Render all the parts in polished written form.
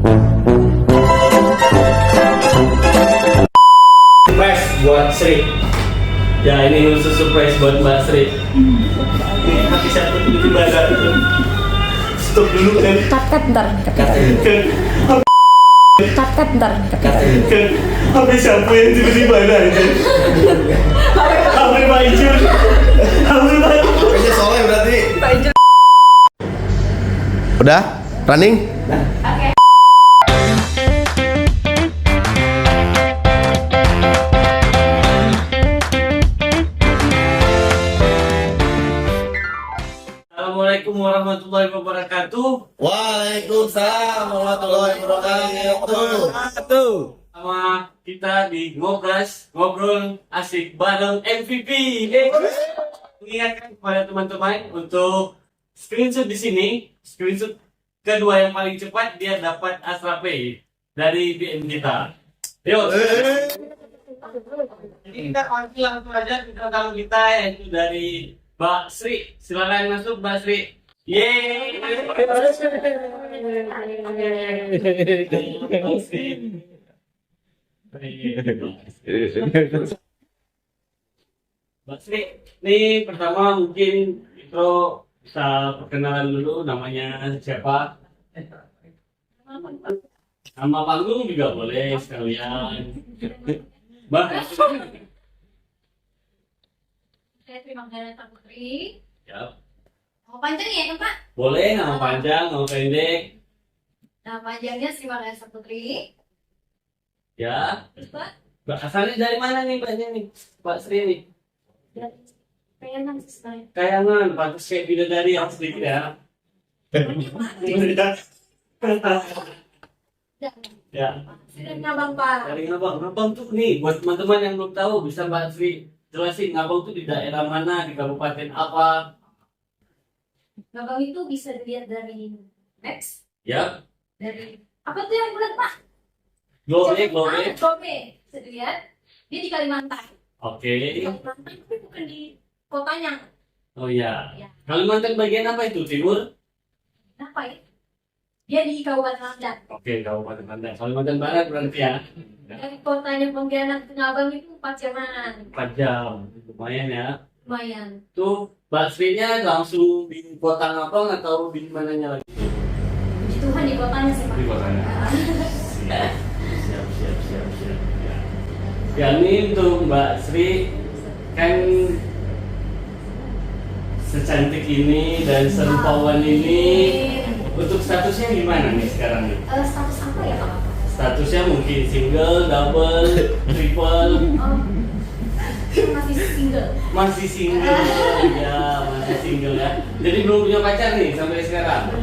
Surprise buat Sri. Ya, ini khusus surprise buat Mbak Sri. Ini hati satu di badan. Stop dulu kan. Cut ntar. Cut ntar. HP siapa yang tiba-tiba ada aja? HP Pak Ijun. HP Pak Ijun. Ini soalnya berarti. Pak Ijun. Udah? Running? Oke. Assalamualaikum warahmatullahi wabarakatuh. Waalaikumsalam warahmatullahi wabarakatuh. Sama kita di Ngobras, ngobrol asik bareng MVP. Mengingatkan kepada teman-teman untuk screenshot di sini, screenshot kedua yang paling cepat dia dapat Astra Pay dari BM kita. Yuk. Jadi kita langsung aja ke tamu kita yaitu dari Mbak Sri. Silakan masuk Mbak Sri. Yeay. Mbak Sri, ini pertama mungkin intro bisa perkenalan dulu namanya siapa? Nama panggung juga boleh sekalian. Mbak. Saya terima kasih Pak Putri. Ya. Mau panjang ya Pak? Boleh nama panjang, nama pendek. Nama panjangnya terima kasih Pak Putri. Ya. Terus Pak? Mbak asalnya dari mana nih Mbaknya nih? Mbak Sri nih. Dan pengen saya. Kayangan, pantas kayak bidadari yang sedikit ya. Ya. Sudah ngabang Pak. Dari Ngabang. Ngabang tuh nih, buat teman-teman yang belum tahu bisa Mbak Sri jelasin Ngabang tuh di daerah mana, di kabupaten apa? Ngabang itu bisa dilihat dari Maps. Ya. Dari apa tuh yang bulat Pak? Globe. Globe. Bisa dilihat. Dia di Kalimantan. Oke. Kalimantan tapi bukan di kotanya. Oh iya. Ya. Kalimantan bagian apa itu? Timur? Apa ya? Dia di Kabupaten Landak. Oke, Kabupaten Pantai. Kalimantan Barat berarti ya. Dari kotanya Pontianak ke Ngabang itu 4 jaman. 4 jam. Lumayan ya. Lumayan. Tuh, Mbak Sri-nya langsung di kota Ngabang atau di mananya lagi? Puji Tuhan di kotanya sih Pak. Di kotanya. Siap. Ya. Ya, ini untuk Mbak Sri kan secantik ini dan serupawan ini, untuk statusnya gimana nih sekarang nih? Status apa ya Pak? Statusnya mungkin single, double, triple, Oh, masih single. masih single ya, masih single ya. Jadi belum punya pacar nih sampai sekarang?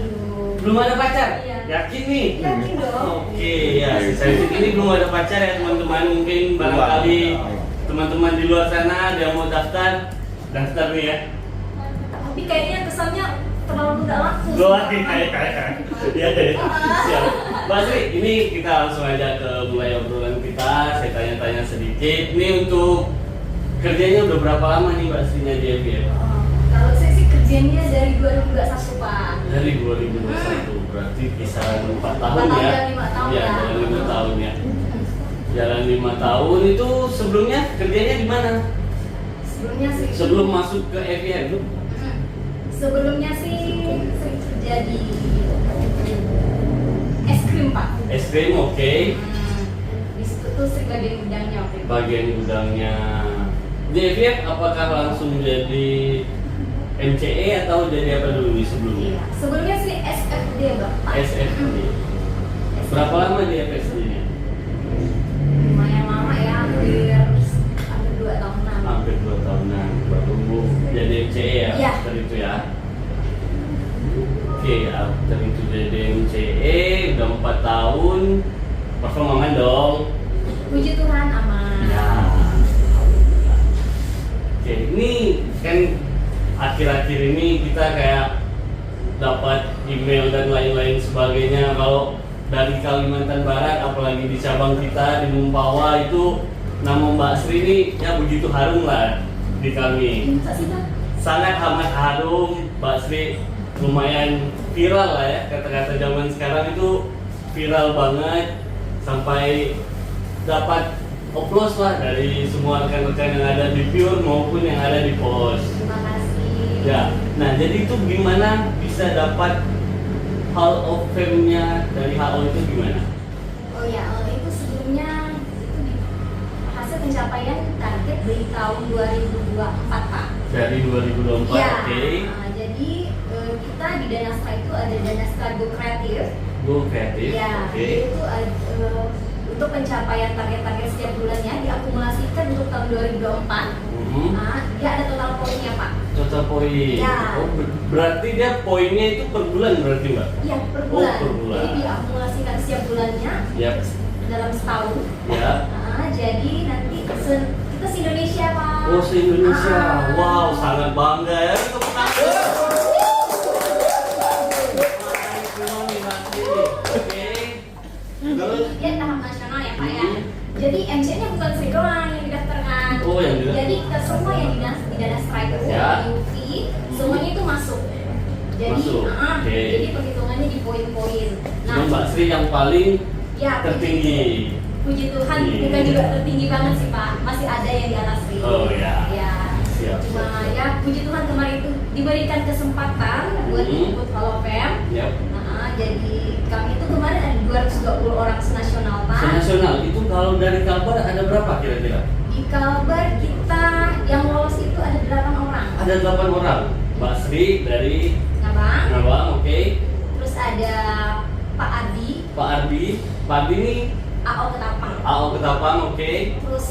Belum ada pacar? Iya. Yakin nih? Yakin dong. Oke ya, si cantik ini belum ada pacar ya teman-teman. Mungkin barangkali teman-teman di luar sana ada yang mau daftar nih ya. Tapi kayaknya kesannya terlalu tidak laku. Doa kayak ya. Siap. Mbak Sri, ini kita langsung aja ke mulai obrolan kita. Saya tanya-tanya sedikit. Ini untuk kerjanya udah berapa lama nih Mbak Sri-nya di FBF? Kalau saya sih kerjanya dari 2021 Pak. Dari 2021, berarti kisaran 4 tahun 4 tahun ya? dan 5 tahun Ya, ya. jalan 5 tahun ya. Jalan 5 tahun itu sebelumnya kerjanya di mana? Sebelumnya sih. Sebelum masuk ke FBF itu? Sebelumnya sih sering kerja di es krim Pak. Es krim, oke. Di situ tuh sering bagian gudangnya waktu itu. Bagian gudangnya. Di FBF apakah langsung jadi MCE atau jadi apa dulu nih sebelumnya? Iya. Sebelumnya sih SFD Pak. SFD. Berapa lama di FSD-nya? Lumayan lama ya, hampir 2 tahunan. Hampir 2 tahunan. Baru jadi MCE ya? Iya. After itu ya? Oke, after itu jadi MCE, udah 4 tahun. Perform aman dong? Puji Tuhan aman. Ya. Oke, ini kan akhir-akhir ini kita kayak dapat email dan lain-lain sebagainya. Kalau dari Kalimantan Barat, apalagi di cabang kita di Mumpawa itu, nama Mbak Sri ini ya begitu harum lah di kami. Sangat amat harum. Mbak Sri lumayan viral lah ya, kata-kata zaman sekarang itu viral banget sampai dapat applause lah dari semua rekan-rekan yang ada di Pure maupun yang ada di POS. Terima kasih. Ya, nah jadi itu gimana bisa dapat Hall of Fame-nya dari HO itu gimana? Oh ya, itu sebelumnya itu hasil pencapaian target dari tahun 2024 Pak. Dari 2024, Iya. oke. Jadi kita di Danastra itu ada Danastra Go Kreatif. Go kreatif, Ya, oke. itu untuk pencapaian target-target setiap bulannya diakumulasikan untuk tahun 2024. Mhm. Nah, dia ada total poinnya Pak. Total poin. Ya. Oh, berarti dia poinnya itu per bulan berarti Mbak? Iya, per Oh, bulan. per bulan. Jadi diakumulasikan setiap bulannya Yap. dalam setahun. Ya. Nah, jadi nanti kita se-Indonesia Pak. Oh, se-Indonesia. Ah. Wow, sangat bangga ya. Tepuk tangan. Oke. Terus? Dia tahap nasional ya Pak ya. Mhm. Jadi MC-nya bukan Sri doang yang didaftarkan. Oh, yang didaftar. Jadi kita semua yang di Danastra itu, Ya. di UPI, semuanya itu masuk. Jadi, Masuk, oke. jadi perhitungannya di poin-poin. Cuma Mbak Sri yang paling ya, tertinggi. Puji Tuhan, Iya. bukan juga tertinggi banget sih Pak. Masih ada yang di atas Sri. Oh, ya. Ya. Siap, Cuma siap. ya puji Tuhan kemarin itu diberikan kesempatan buat Mhm. ikut Hall of Fame. Yap. Nah, jadi kami itu kemarin ada 220 orang senasional Pak. Nasional itu kalau dari Kalbar ada berapa kira-kira? Di Kalbar kita yang lolos itu ada 8 orang. Ada 8 orang. Mbak Sri dari Ngabang. Ngabang, oke. Terus ada Pak Ardi, Pak Ardi. Pak Ardi ini AO Ketapang. AO Ketapang, oke. Terus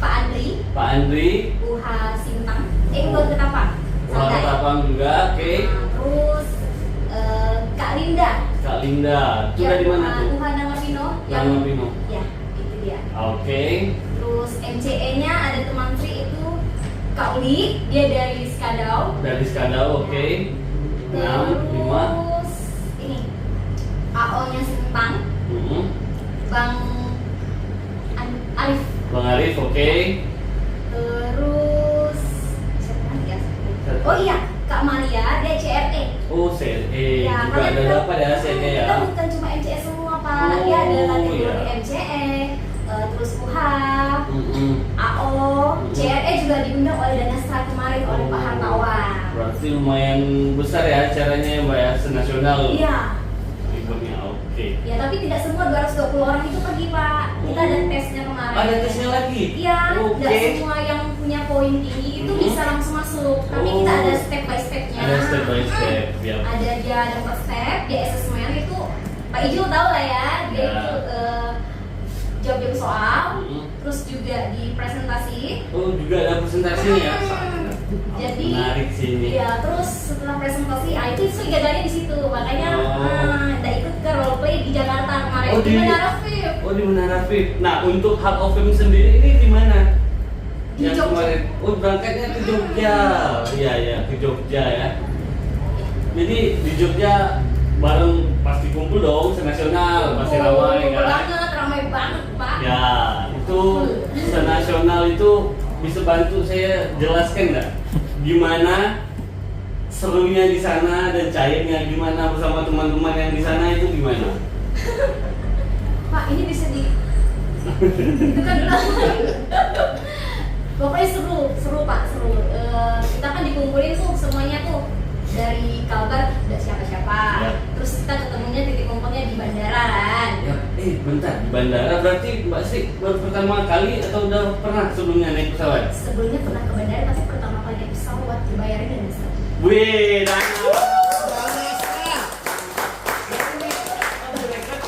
Pak Andri, Pak Andri, UH Sintang. UH Ketapang. Pak Sangga ya? Ketapang juga, oke. Nah, terus Kak Linda. Kak Linda, itu dari mana tuh? UH Nangapino. Nangapino. Ya, itu dia. Oke. Terus MCE-nya ada teman Tri itu Kak Uli, dia dari Skadau. Dari Skadau, oke. 6, 5. Terus ini AO-nya Sintang, Mhm. Bang Arif. Bang Arif, oke. Terus siapa lagi ya? Oh iya, Kak Maria, dia CRE. Oh, CLE. Ya, Juga ada kita- dapat ya CLE ya. Kita bukan cuma MCE semua Pak, Oh, dia ada kategori iya. MCE, terus UH, Mhm. AO, CRE juga diundang oleh Danastra kemarin oleh Pak Hartawan. Berarti lumayan besar ya acaranya ya Mbak ya, senasional. Iya. Eventnya, oke. Ya, tapi tidak semua 220 orang itu pergi Pak. Kita ada tesnya kemarin. Ada tesnya lagi? Iya, Oke. tidak semua yang punya poin tinggi itu bisa langsung masuk. Tapi Oh. kita ada step by stepnya. Ada step by step, ya. Ada dia ada 4 step, dia assessment itu Pak Ijul tahu lah ya. Dia Ya. itu jawab-jawab soal, Mhm. terus juga di presentasi. Oh, juga ada presentasinya ya. Jadi, Menarik sih ini. ya terus setelah presentasi, itu gagalnya di situ. Makanya Oh. kita ikut ke role play di Jakarta kemarin Oh, di di- Menara Vip. Oh, di Menara VIP. Nah, untuk Hall of Fame sendiri ini di mana? Di Yang Jogja. kemarin. Oh, berangkatnya ke Jogja. Iya, ya, ke Jogja ya. Jadi di Jogja bareng pasti kumpul dong, senasional, pasti ramai Kumpul kan? banget, ramai banget Pak. Ya, itu senasional itu bisa bantu saya jelaskan nggak? Gimana serunya di sana dan cairnya gimana bersama teman-teman yang di sana itu gimana? Pak, ini bisa di itu kan pokoknya seru Pak, seru. Kita kan dikumpulin tuh semuanya tuh dari Kalbar tidak siapa-siapa. Ya. Terus kita ketemunya titik kumpulnya di bandara kan. Ya, bentar, di bandara berarti Mbak Sri baru pertama kali atau udah pernah sebelumnya naik pesawat? Sebelumnya pernah ke bandara tapi pertama kali naik pesawat dibayarin dan bisa. Wih,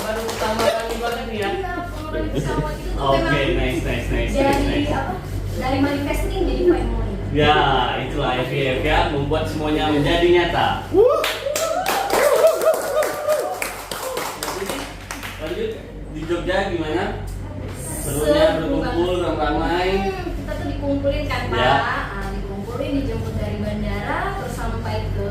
baru pertama kali banget nih ya. Iya, pengeluaran pesawat itu tuh Oke, memang nice. dari apa? Dari manifesting jadi family. Ya, itulah FIF ya, membuat semuanya menjadi nyata. Jadi, lanjut di Jogja gimana? Serunya berkumpul ramai. Kita tuh dikumpulin kan Pak. Ya. Dikumpulin dijemput dari bandara terus sampai ke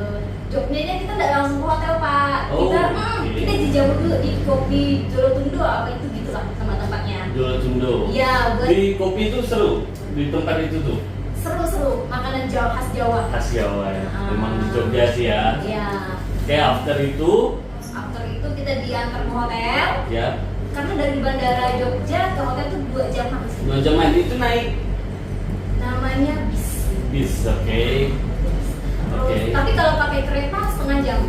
Jogjanya kita nggak langsung ke hotel Pak. Oh, Kita oke. kita dijemput dulu di Kopi Jolotundo apa itu gitulah tempat-tempatnya. Jual Tundo. Iya, buat Di kopi itu seru di tempat itu tuh. seru-seru makanan Jawa khas Jawa. Khas Jawa ya. Ah. Memang di Jogja sih ya. Iya. Oke, after itu After itu kita diantar ke hotel. Ya. Karena dari bandara Jogja ke hotel tuh 2 jam habis. 2 jam itu naik Namanya bis. bis, oke. Oke. Tapi kalau pakai kereta setengah jam.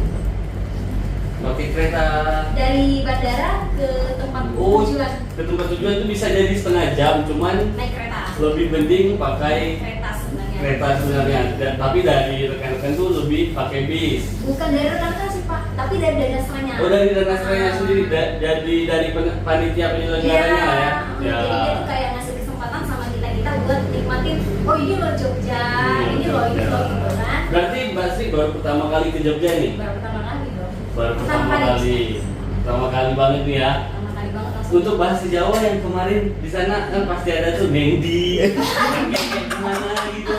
Pakai kereta Dari bandara ke tempat oh, tujuan ke tempat tujuan itu bisa jadi setengah jam, cuman naik kereta. lebih penting pakai Kereta sebenarnya. kereta sebenarnya. Tapi dari rekan-rekan tuh lebih pakai bis. Bukan dari rekan-rekan sih Pak, tapi dari dana seranya. Oh, dari dana seranya sendiri, jadi dari panitia penyelenggaranya lah ya. Jadi dia tuh kayak ngasih kesempatan sama kita buat nikmatin. Oh ini loh Jogja, ini loh gitu kan. Berarti Mbak Sri baru pertama kali ke Jogja nih? Baru pertama kali dong. Baru pertama kali. Pertama kali banget nih ya. Pertama kali banget langsung. Untuk bahasa Jawa yang kemarin di sana kan pasti ada tuh Nendi. Kayak gimana gitu.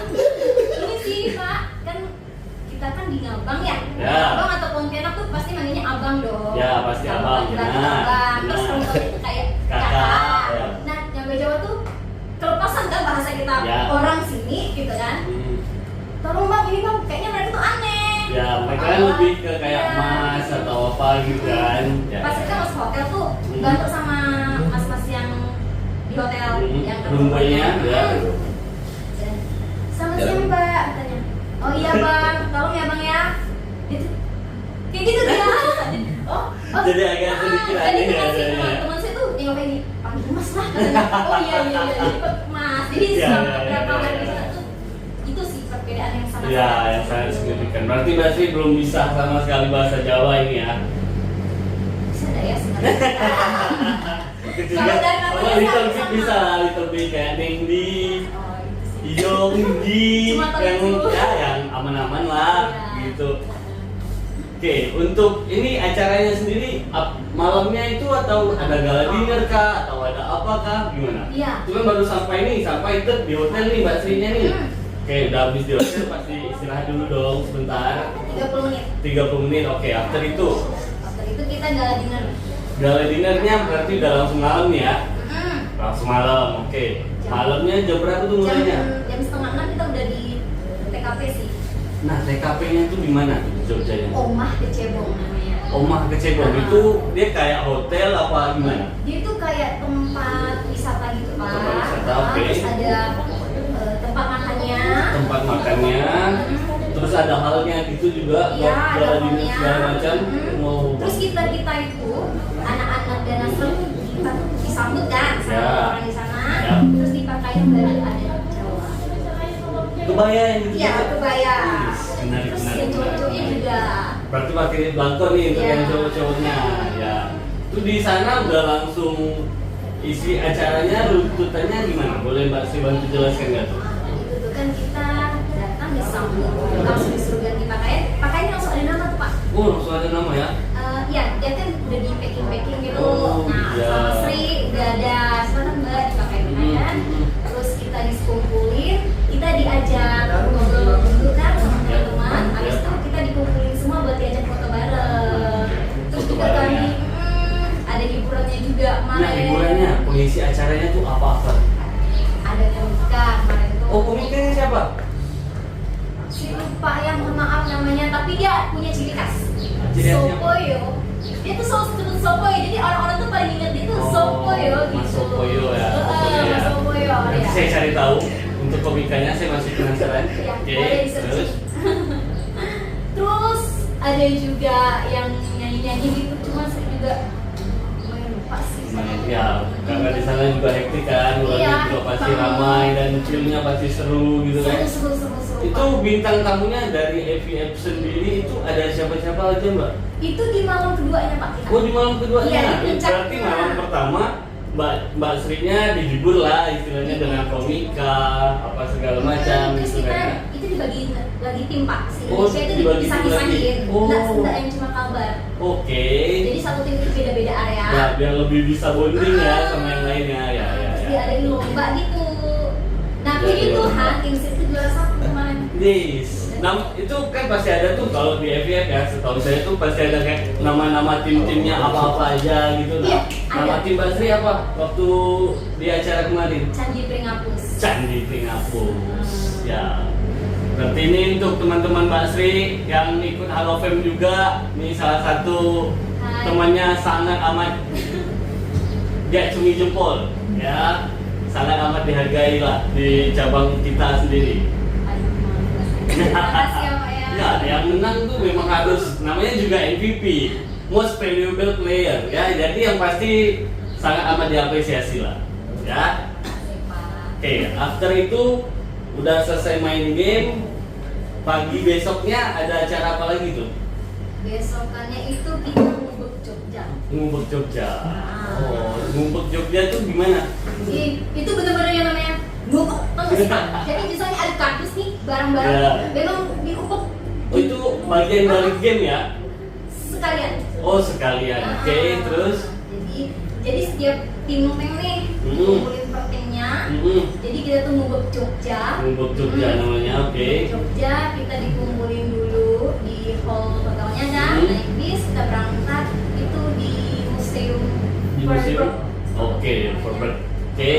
Ini sih Pak, kan kita kan di Ngabang ya. Ya. Ngabang atau Pontianak tuh pasti manggilnya abang dong. Ya, pasti abang. Laki-laki Nah, abang. Terus nah. perempuan itu kayak Kakak, kakak. ya. Nah, nyampe Jawa tuh kelepasan kan bahasa kita Ya. orang sini gitu kan. Tolong bang, ini bang, kayaknya mereka tuh aneh. Ya, mereka kan lebih ke kayak mas atau apa gitu kan. Ya. Pas kita masuk hotel tuh bantu sama mas-mas yang di hotel yang Rumahnya, ya. Dan, selamat siang mbak, katanya. Oh iya bang, tolong ya bang ya. Gitu. Kayak gitu dia. Oh, Jadi agak sedikit Jadi aneh kan ya, si ya. teman saya tuh nengok kayak gini, panggil mas lah katanya. Oh iya, jadi mas. Jadi Ya, selama ya, berapa ya, hari ya. di sana tuh itu sih perbedaan yang sangat Ya, yang sangat signifikan. Berarti Mbak Sri belum bisa sama sekali bahasa Jawa ini ya. Bisa ada ya sebenarnya. Kecil Kalau kan? dari namanya Oh, little sama. bit bisa lah, little bit kayak Nengdi, Oh itu sih. Iyong, Di, Cuma tahu yang itu. ya yang aman-aman lah Iya. gitu. Oke, untuk ini acaranya sendiri malamnya itu atau ada gala dinner kah atau ada apa kah gimana? Iya. Itu kan baru sampai itu di hotel nih Mbak Srinya nih. Hmm. Oke, udah habis di hotel pasti istirahat dulu dong sebentar. 30 menit. 30 menit. Oke, after itu After itu kita gala dinner. gala dinernya berarti udah langsung malam nih ya. Hmm. Langsung malam. Oke. Malamnya jam berapa tuh mulainya? Jam setengah 6 kita udah di TKP sih. Nah, TKP-nya itu di mana tuh di Jogjanya? Omah Kecebong namanya. Omah Kecebong Ah. itu dia kayak hotel apa gimana? Dia tuh kayak tempat wisata gitu Pak. Tempat wisata, oke. Terus ada tempat makannya. Tempat makannya. Terus ada halnya gitu juga Iya, buat ada gala dinner mallnya. segala macam. Mau Terus kita itu anak-anak dan asal kita tuh disambut kan sama Ya. orang di sana. Ya. Terus dipakaiin baju adat Jawa. kebaya yang gitu. Iya, kebaya. Menarik, Terus menarik, yang cowok-cowoknya menarik. juga. Berarti pakai belangkon nih untuk Iya. yang cowok-cowoknya. Ya. Itu di sana udah langsung isi acaranya, runtutannya gimana? Boleh Mbak Sri bantu jelaskan nggak tuh? Itu tuh kan kita datang disambut, langsung disuruh ganti pakaian. Pakaiannya langsung ada nama tuh Pak. Oh, langsung ada nama ya? Iya, dia kan udah di packing gitu. Oh, Nah, iya. sama Sri udah ada sana Mbak dipakai pakaian. Terus kita dikumpulin, kita diajak ngobrol dulu kan sama Ya. teman-teman. Habis Ya. itu kita dikumpulin semua buat diajak foto bareng. Terus Foto juga bareng, kami ya. ada hiburannya juga Nah, kemarin. hiburannya, pengisi acaranya tuh apa-apa? Ada komika kemarin tuh. Oh, komikanya siapa? Si lupa ya, mohon maaf namanya, tapi dia punya ciri khas. Ciri khasnya apa? Sopoyo. Dia tuh selalu sebut Sopoyo, jadi orang-orang tuh paling ingat dia tuh Sopoyo gitu. Mas Sopoyo ya. Mas Sopoyo Nanti ya. saya cari tahu untuk komikanya, saya masih penasaran. Ya, Oke, boleh di-search. terus Terus ada juga yang nyanyi-nyanyi gitu, cuma saya juga lumayan lupa sih. ya, karena di sana juga hektik kan, orangnya Iya, juga pasti hektik. ramai dan filmnya pasti seru gitu kan. Seru. Itu bintang tamunya dari AVF sendiri itu ada siapa-siapa aja Mbak? Itu di malam keduanya Pak kita. Oh, di malam keduanya. Iya, di puncaknya. Berarti malam pertama Mbak Sri-nya dihibur lah istilahnya dengan komika apa segala macam Terus gitu kita kan. itu dibagi lagi tim Pak. Si Oh, Indonesia itu dibagi dipisah-pisahin. tim lagi. Oh. Enggak yang cuma kabar. Oke. Jadi satu tim itu beda-beda area. Ya, biar lebih bisa bonding ya sama yang lainnya ya. Terus dia ada di lomba gitu. Nah, Ya, puji ya. Tuhan tim itu juara 1 kemarin. Yes. Itu kan pasti ada tuh kalau di FVF ya, setahu saya tuh pasti ada kayak nama-nama tim-timnya apa-apa aja gitu. Nah, Iya, nama ada. tim Mbak Sri apa waktu di acara kemarin? Candi Pringapus. Candi Pringapus. Ya. Berarti ini untuk teman-teman Mbak Sri yang ikut Halo Fam juga, ini salah satu temannya sangat amat gak cumi jempol ya, sangat amat dihargai lah di cabang kita sendiri. Terima kasih ya Pak ya. Ya, yang menang tuh memang harus namanya juga MVP, Most Valuable Player ya, jadi yang pasti sangat amat diapresiasi lah ya. Terima kasih, Pak. Oke, after itu udah selesai main game, pagi besoknya ada acara apa lagi tuh? Besokannya itu kita ngubek Jogja. Ngumpet Jogja. Oh, ngumpet Jogja tuh gimana? Itu benar-benar yang namanya ngubek, tau nggak sih Pak? Jadi misalnya ada kardus nih, barang-barang, Ya. memang diubek Oh, itu bagian dari game ya? sekalian. Oh, sekalian. Oke, terus? Jadi setiap tim nih ngumpulin per timnya. Jadi kita tuh ngubek Jogja. Ngumpet Jogja namanya, oke. Jogja kita dikumpulin dulu di hall hotelnya kan, naik bis kita berangkat itu di museum. Di museum? Pearl. Oke, perfect. Oke.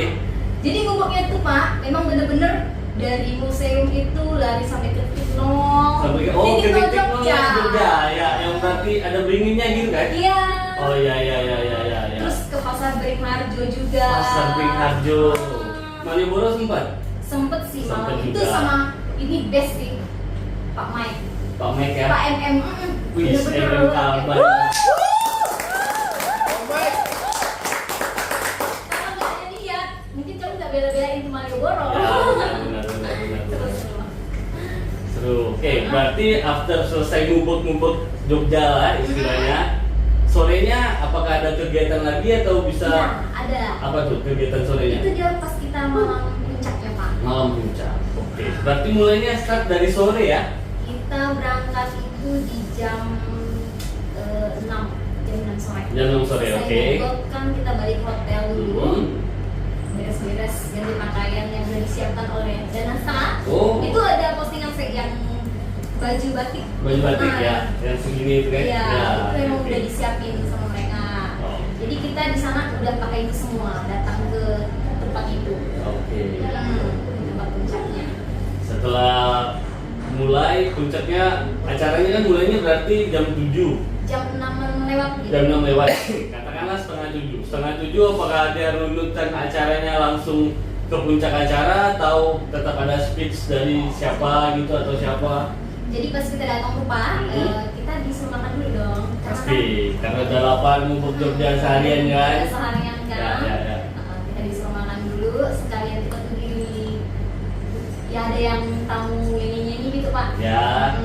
Jadi ngubeknya tuh Pak, memang bener-bener dari museum itu lari sampai ke titik nol. Sampai ke Titik nol titik nol Jogja. Jogja ya, yang berarti ada beringinnya gitu kan? Iya. Oh iya iya iya iya iya. Terus ke Pasar Beringharjo juga. Pasar Beringharjo. Malioboro sempat? Sempet sih Sempet malam itu juga. sama ini best sih Pak Mike. Pak Mike ya? Pak MM. Wih, Bener-bener. MM kabar. Kalau nggak ada dia, mungkin kamu nggak bela-belain ke Malioboro. Ya, benar. Terus. Seru. Oke, berarti after selesai ngubek-ngubek Jogja lah istilahnya. Sorenya apakah ada kegiatan lagi atau bisa Iya, ada. apa tuh kegiatan sorenya? Itu dia pas kita malam puncaknya Pak. Malam puncak. Oke, berarti mulainya start dari sore ya? Kita berangkat itu di jam 6 sore. Jam 6 sore, Selesai oke. ngubek kan kita balik hotel dulu. Hmm. Beres-beres ganti pakaian yang sudah disiapkan oleh Danasa. Oh. Itu ada postingan yang baju batik. Baju batik Nah, ya, yang segini itu kan? Iya, itu emang oke. udah disiapin sama mereka. Oh. Jadi kita di sana udah pakai itu semua, datang ke tempat itu. Oke. Tempat puncaknya. Setelah mulai puncaknya, acaranya kan mulainya berarti jam 7. Jam 6 lewat gitu. Jam 6 lewat. Katakanlah setengah 7. Setengah 7 apakah ada runutan acaranya langsung ke puncak acara atau tetap ada speech dari siapa gitu atau siapa? Jadi pas kita datang tuh Pak, kita disuruh makan dulu dong. Pasti, karena udah lapar ngumpul Jogja seharian kan? Udah seharian kan. Ya. Kita disuruh makan dulu, sekalian kita tuh ya ada yang tamu nyanyi-nyanyi gitu Pak. Ya.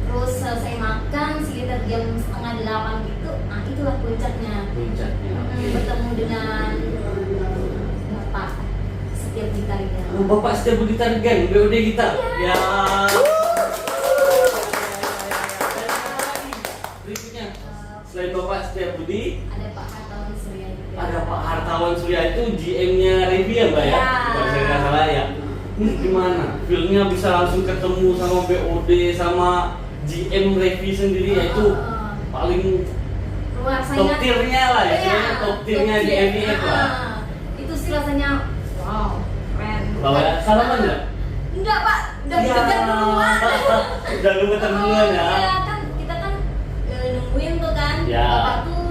Terus selesai makan sekitar jam 7:30 gitu, nah itulah puncaknya. Puncaknya. Oke. Bertemu dengan Bapak Setia Budi Tarigan. Oh, Bapak Setia Budi Tarigan, BOD kita. Ya. Berikutnya, selain Bapak Setia Budi, Ada Pak Hartawan Surya juga. ada Pak Hartawan Surya itu GM-nya Revi ya Mbak ya? Ya. Kalau saya nggak salah ya. Ini gimana? Feelnya bisa langsung ketemu sama BOD sama GM Revi sendiri ya itu paling Luar top tier-nya lah ya, Iya, sebenarnya top tier-nya di tier. MIF lah. Itu sih rasanya wow, keren. Bawa salaman nggak? Enggak Pak, udah Ya. dikejar duluan. Udah gemeter duluan ya? Iya kan, kita kan nungguin tuh kan. Ya. Bapak tuh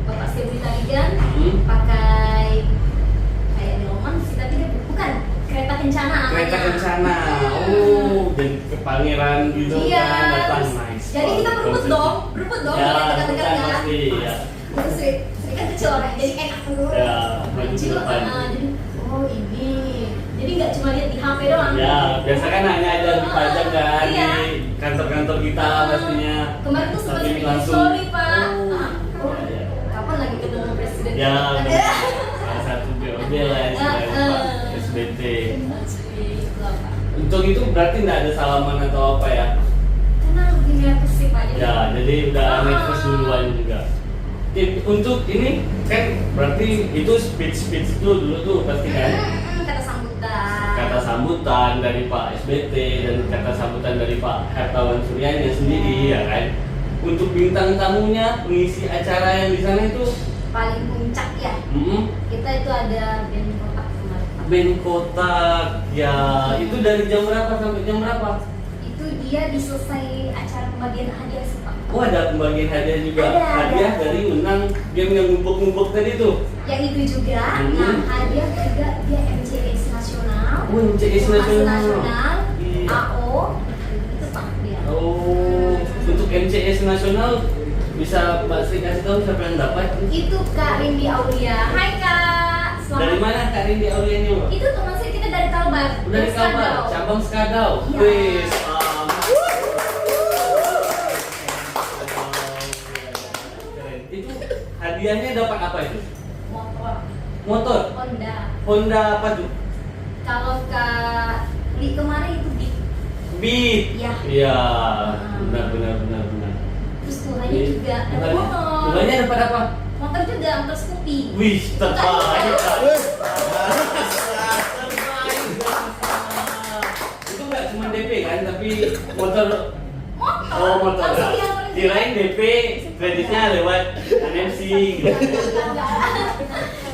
Bapak Setia Budi Tarigan Hmm. pakai kayak delman sih, tapi dia bukan kereta kencana namanya. Kereta kencana. Oh, dan ke pangeran gitu Iya. kan datang nice. Jadi kita berebut dong Ya, kita dekat-dekat kan kan. pasti ya. Terus Sri kan kecil orang, jadi enak dulu. Ya, maju ke Kecil, depan. jadi oh ini. Jadi nggak cuma lihat di HP doang. Ya, biasa kan hanya ada dipajang kan Iya. di kantor-kantor kita pastinya. Kemarin tuh sempat Tapi bikin langsung. story Pak. Oh, ya. Kapan lagi ketemu presiden? Ya, Ada. salah satu BOD lah ya, selain Pak SBT. Itu apa? Untuk itu berarti nggak ada salaman atau apa ya? Karena lebih nervous sih Pak. Ya, jadi udah nervous duluan juga. Oke, untuk ini kan berarti itu speech itu dulu tuh pasti kan? Kata sambutan. Kata sambutan dari Pak SBT dan kata sambutan dari Pak Hartawan Suryanya sendiri ya kan. Untuk bintang tamunya pengisi acara yang di sana itu Paling puncak ya. Kita itu ada band kotak kemarin. band kotak ya, itu dari jam berapa sampai jam berapa? Itu dia diselesai acara pembagian hadiah sih Pak. Oh, ada pembagian hadiah juga. Ada. Hadiah dari menang game yang ngumpuk-ngumpuk tadi tuh. Yang itu juga, nah hadiah juga dia MCS nasional. Oh, MCS Masuk nasional. Iya. AO itu Pak dia. Oh, untuk MCS nasional bisa Mbak Sri kasih tahu siapa yang dapat? Itu Kak Rindi Aulia. Hai Kak, selamat. Dari mana Kak Rindi Aulianya, Mbak? Itu teman saya kita dari Kalbar. Dari Kalbar, Skadau. cabang Skadau. Iya. Wis, keren. Itu hadiahnya dapat apa itu? Motor Motor. Honda. Honda apa tuh? Kalau Kak Li kemarin itu Beat. Beat. Iya. Iya. Benar. Terus Tuhanya juga ada motor. Tuhanya dapat apa? Motor juga, motor Scoopy. Wih, terbaik. Itu nggak cuma DP kan, tapi motor. Motor. Oh, motor. Langsung dia nulis. Kirain DP kreditnya lewat NFC gitu.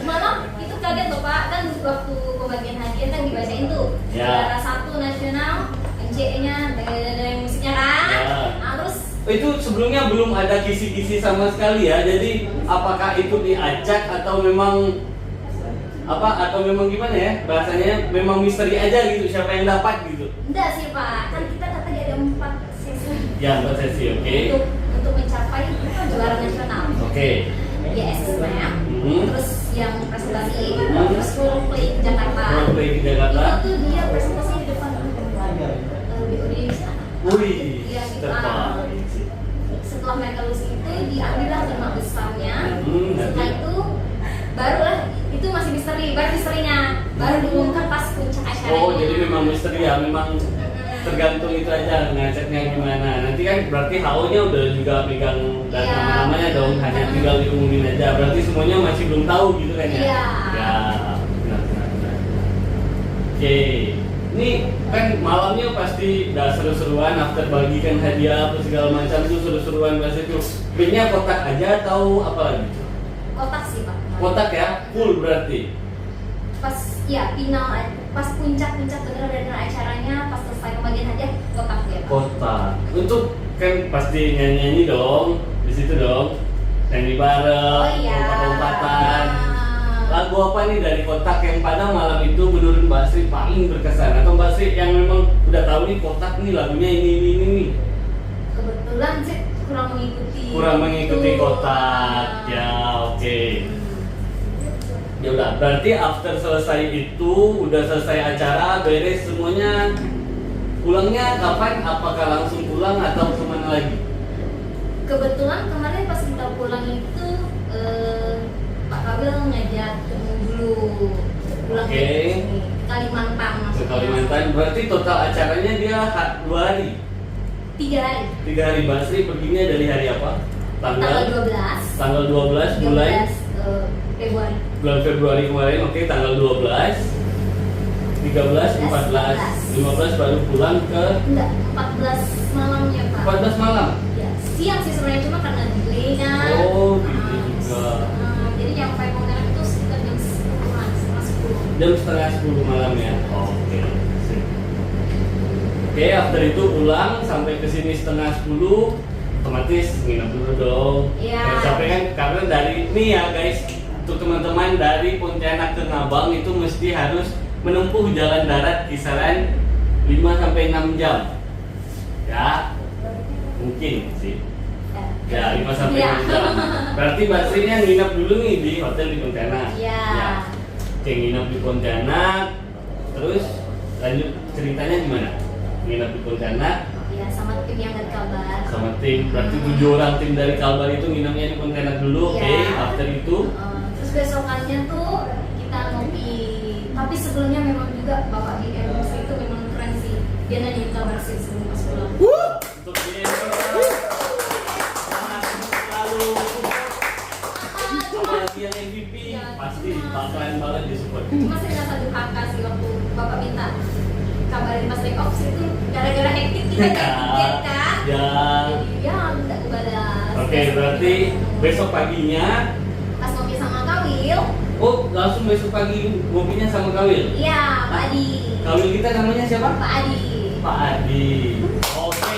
Malah itu kaget loh Pak, kan waktu pembagian hadiah kan dibacain tuh Ya. juara 1 nasional, MCE-nya dari musiknya kan. Ya. Nah, terus Itu sebelumnya belum ada kisi-kisi sama sekali ya. Jadi apakah itu diacak atau memang atau memang gimana ya? Bahasanya memang misteri aja gitu siapa yang dapat gitu. enggak sih Pak, kan kita tadi ada 4 sesi Ya, Mbak Sesi, oke. untuk mencapai juara nasional. Oke. Ya SSM, terus yang presentasi, terus role play ke Jakarta. Role play di Jakarta. Itu tuh dia presentasi di depan BOD di sana. Wih, Iya, gitu. terbaik. Setelah mereka lulus itu diambillah 5 besarnya. Nanti. Setelah itu barulah itu masih misteri, baru misterinya baru diumumkan pas puncak acara. Oh, jadi memang misteri ya, memang tergantung itu aja ngeceknya gimana. Nanti kan berarti HO-nya udah juga pegang dan Iya. nama-namanya dong, hanya tinggal diumumin aja. Berarti semuanya masih belum tahu gitu kan ya? Iya. Ya, benar. Oke. Ini kan malamnya pasti udah seru-seruan, after bagikan hadiah apa segala macam tuh seru-seruan pasti tuh. Bandnya kotak aja atau apa lagi? Kotak sih Pak. Kotak ya, full berarti. Pas ya final, pas puncak bener-bener acaranya, pas selesai pembagian hadiah kotak ya Pak. Kotak. Untuk kan pasti nyanyi-nyanyi dong, di situ dong. Nyanyi bareng, Oh iya. lompat-lompatan. Ah. Lagu apa nih dari Kotak yang pada malam itu menurut Mbak Sri paling berkesan? Atau Mbak Sri yang memang udah tahu nih Kotak nih lagunya ini nih? Kebetulan sih kurang mengikuti. Kurang mengikuti itu. Kotak. Ya, oke. Ya udah, berarti after selesai itu, udah selesai acara, beres semuanya. Pulangnya kapan? Apakah langsung pulang atau kemana lagi? Kebetulan kemarin pas kita pulang itu Pak Kabil ngajak ketemu dulu pulang Oke. ke sini, Kalimantan Ke maksudnya. Kalimantan, berarti total acaranya dia 2 hari. 3 hari. 3 hari. Mbak Sri perginya dari hari apa? Tanggal 12. Tanggal 12 bulan 12 Februari. bulan Februari kemarin, oke, tanggal 12, 13, 14, 15 baru pulang ke Enggak, 14 malamnya Pak. 14 malam. Ya, siang sih sebenarnya cuma karena delay kan. Oh, delay juga. Jadi nyampe Pontianak itu sekitar jam 10-an, setengah 10. Jam setengah 10 malam ya. Oke. Sip. Oke, after itu pulang sampai ke sini setengah 10, otomatis nginep dulu dong. Iya. Sampai kan karena dari ini ya guys, untuk teman-teman dari Pontianak ke Ngabang itu mesti harus menempuh jalan darat kisaran 5 sampai 6 jam. Ya. Mungkin sih. Ya, 5 sampai Iya. 6 jam. Berarti Mbak Sri-nya nginep dulu nih di hotel di Pontianak. Iya. Ya. Oke, nginep di Pontianak. Terus lanjut ceritanya gimana? Nginep di Pontianak Ya, sama tim yang dari Kalbar. sama tim. Berarti 7 orang tim dari Kalbar itu nginepnya di Pontianak dulu. Oke, Iya. after itu Terus besokannya tuh kita ngopi. Tapi sebelumnya memang juga Bapak di MC itu memang keren sih. Dia nanyain kabar sih sebelum pas pulang. untuk di selalu apalagi yang MVP pasti bakalan banget disupport. Cuma saya rasa durhaka sih waktu Bapak minta kabarin pas take off itu gara-gara hektik kita nggak tiket kan. Ya. Jadi ya tidak kebalas. Oke, berarti besok paginya. Pas ngopi sama Kawil. Oh, langsung besok pagi ngopinya sama Kawil. Iya, Pak Adi. Kawil kita namanya siapa? Pak Adi. Pak Adi. Oke.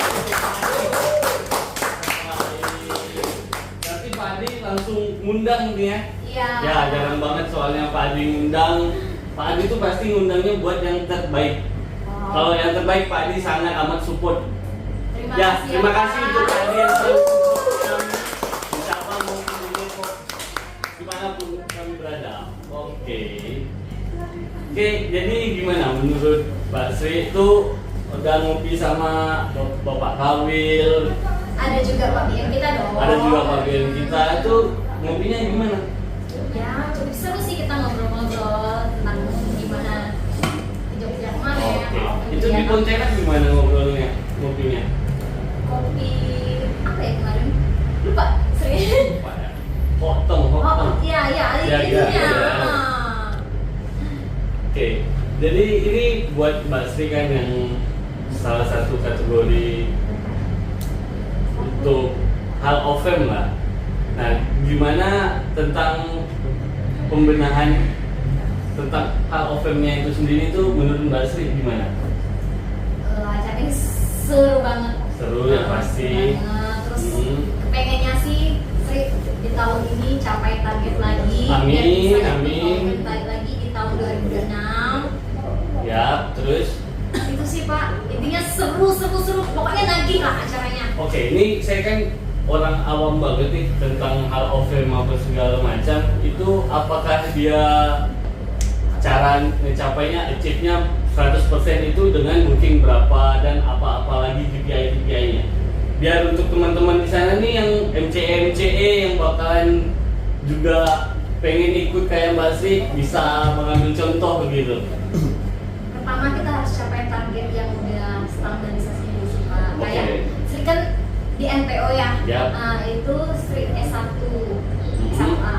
ngundang nih ya. Iya. Ya jarang banget soalnya Pak Adi ngundang. Pak Adi tuh pasti ngundangnya buat yang terbaik. Wow. Kalau yang terbaik Pak Adi sangat amat support. Terima kasih Pak. untuk Pak Adi yang selalu support kami. Di Sabang maupun di Depok, dimanapun kami berada. Oke, jadi gimana menurut Mbak Sri itu udah ngopi sama Bapak Kawil? Ada juga Pak BM kita dong. Ada juga Pak BM kita itu ngopinya gimana? Ya cukup seru sih kita ngobrol-ngobrol tentang gimana di Jogja kemarin. Oke, Kemudian itu di Pontianak gimana ngobrolnya, ngopinya? kopi apa ya kemarin? Lupa, Sri. Lupa ya? Hoteng. Oh iya Ya, ini ya, ya. ya. Oke, jadi ini buat Mbak Sri kan yang salah satu kategori untuk Hall of Fame lah. Nah, gimana tentang pembenahan tentang Hall of Fame-nya itu sendiri tuh menurut Mbak Sri gimana? Acaranya seru banget. Seru ya pasti. Seru banget. Terus kepengennya sih Sri di tahun ini capai target lagi. Amin, Biar bisa ikut amin. Open lagi di tahun 2026. Ya, terus Itu sih Pak, intinya seru, pokoknya nagih lah acaranya. oke, ini saya kan orang awam banget nih tentang Hall of Fame apa segala macam. Itu apakah dia cara mencapainya, achieve-nya 100% itu dengan booking berapa dan apa-apa lagi KPI-nya. Biar untuk teman-teman di sana nih yang MCE yang bakalan juga pengen ikut kayak Mbak Sri bisa mengambil contoh begitu. Pertama kita harus capai target yang udah standarisasi dulu sih Pak. Oke. Kayak Sri kan di NPO ya. Yap. Itu Sri S1 SMA.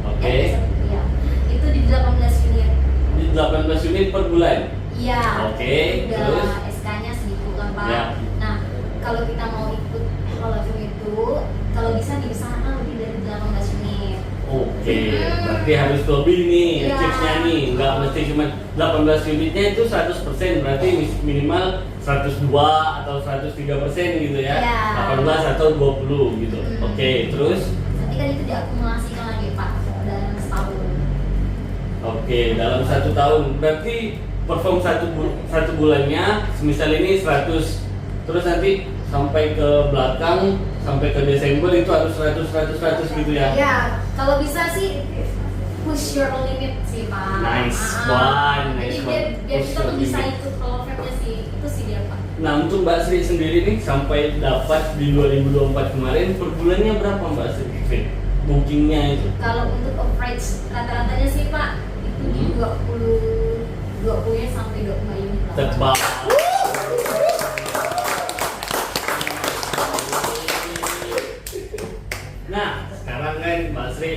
Oke. Ya. Itu di 18 unit. Di 18 unit per bulan. Iya. Oke, Udah terus? SK-nya segitu kan Pak. Ya. Nah, kalau kita mau ikut Hall of Fame itu, kalau bisa diusahakan lebih dari 18 unit. Oke, berarti harus lebih nih Iya. achieve-nya nih, nggak mesti cuma 18 unitnya itu 100%, berarti minimal 102 atau 103% gitu ya, Iya. 18 atau 20 gitu. Oke, terus? Nanti kan itu diakumulasikan lagi Pak dalam setahun. Oke, dalam 1 tahun, berarti perform satu bulannya, semisal ini 100, terus nanti sampai ke belakang, sampai ke Desember itu harus 100 gitu ya? Ya, kalau bisa sih push your limit sih Pak. Nice one, nice Jadi one. biar Push kita your tuh bisa limit. ikut Hall of Fame-nya sih, itu sih dia Pak. Nah untuk Mbak Sri sendiri nih sampai dapat di 2024 kemarin per bulannya berapa Mbak Sri? Bookingnya itu? Kalau untuk average rata-ratanya sih Pak itu di 20 ya sampai 25 unit lah. Tebak. Nah sekarang kan Mbak Sri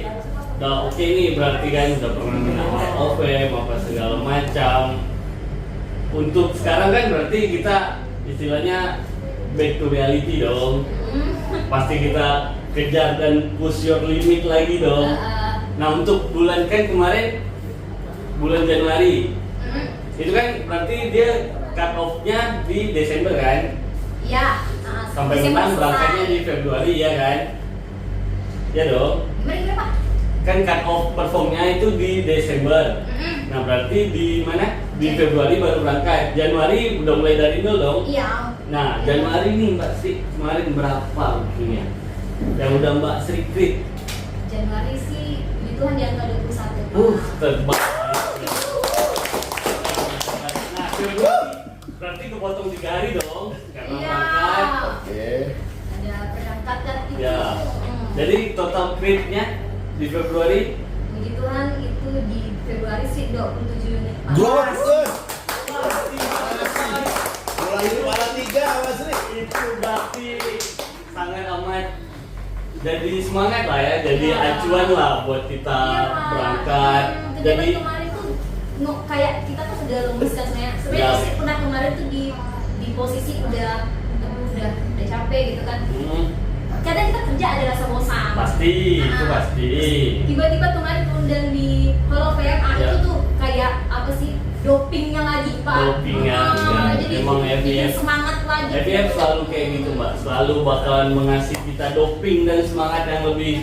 udah oke nih, berarti kan udah pernah menang Hall of Fame apa segala macam. Untuk sekarang kan berarti kita istilahnya back to reality dong. Pasti kita kejar dan push your limit lagi dong. Nah untuk bulan kan kemarin bulan Januari itu kan berarti dia cut off-nya di Desember kan? Ya. Sampai Desember menang berangkatnya di selesai. Februari ya kan? Ya dong. Gimana Pak? Kan cut off performnya itu di Desember. Nah berarti di mana? Di Februari baru berangkat. Januari udah mulai dari nol dong. Iya. Nah Januari nih Mbak Sri kemarin berapa bookingnya? Yang udah Mbak Sri klik? Januari sih puji Tuhan di angka 21 Pak. Terbaik. Nah Februari berarti kepotong 3 hari dong. Karena Iya. berangkat. Oke. Ada berangkat dan itu. Ya. Jadi total kliknya di Februari Puji Tuhan itu di Februari sih 27 unit Pak. Good. Masih. Bulan ini malah 3 Mas Ri. Itu berarti sangat amat jadi semangat lah ya, jadi Iya. acuan lah buat kita Iya, Pak. berangkat. Jadi Jadi kemarin tuh kayak kita tuh udah lemes kan sebenarnya. Sebenarnya Ya. sih pernah kemarin tuh di posisi udah capek gitu kan. Kadang kita kerja ada rasa bosan. pasti itu pasti. Tiba-tiba kemarin undang di Hall of Fame, Ya. itu tuh kayak apa sih? Dopingnya lagi Pak. Dopingnya, ya. Jadi Emang bikin FBF. semangat lagi. FBF selalu kayak gitu Mbak, selalu bakalan mengasih kita doping dan semangat yang lebih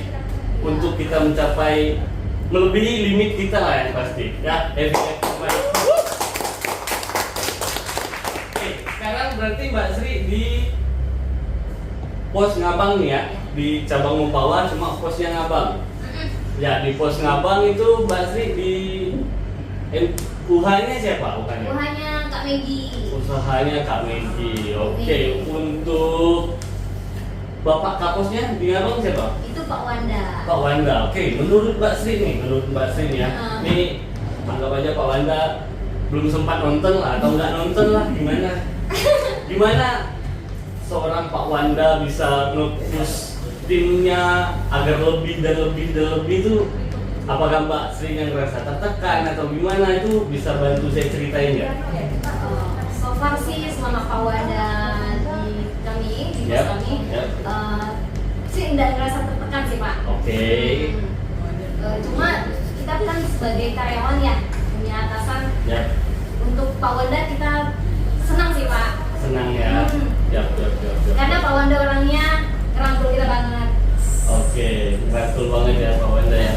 untuk kita mencapai melebihi limit kita lah yang pasti ya. Oke, sekarang berarti Mbak Sri di pos Ngabang nih ya, di cabang Mempawah cuma posnya Ngabang. Ya, di pos Ngabang itu Mbak Sri di UH-nya siapa? UH-nya Kak Megi. Usahanya Kak Megi. Oke, untuk Bapak Kaposnya di Ngabang siapa? Itu Pak Wanda. Pak Wanda. Oke, menurut Mbak Sri nih ya. Nih anggap aja Pak Wanda belum sempat nonton lah atau nggak nonton lah, gimana seorang Pak Wanda bisa nge-push timnya agar lebih dan lebih itu, apakah Mbak Sri yang ngerasa tertekan atau gimana, itu bisa bantu saya ceritain nggak? So far sih selama Pak Wanda di pos kami, sih nggak ngerasa tertekan sih Pak. Oke. Cuma kita kan sebagai karyawan ya, punya atasan. Untuk Pak Wanda kita senang sih Pak. Senang ya. Karena Pak Wanda orangnya ngerangkul kita banget. Oke, ngerangkul banget ya Pak Wanda ya.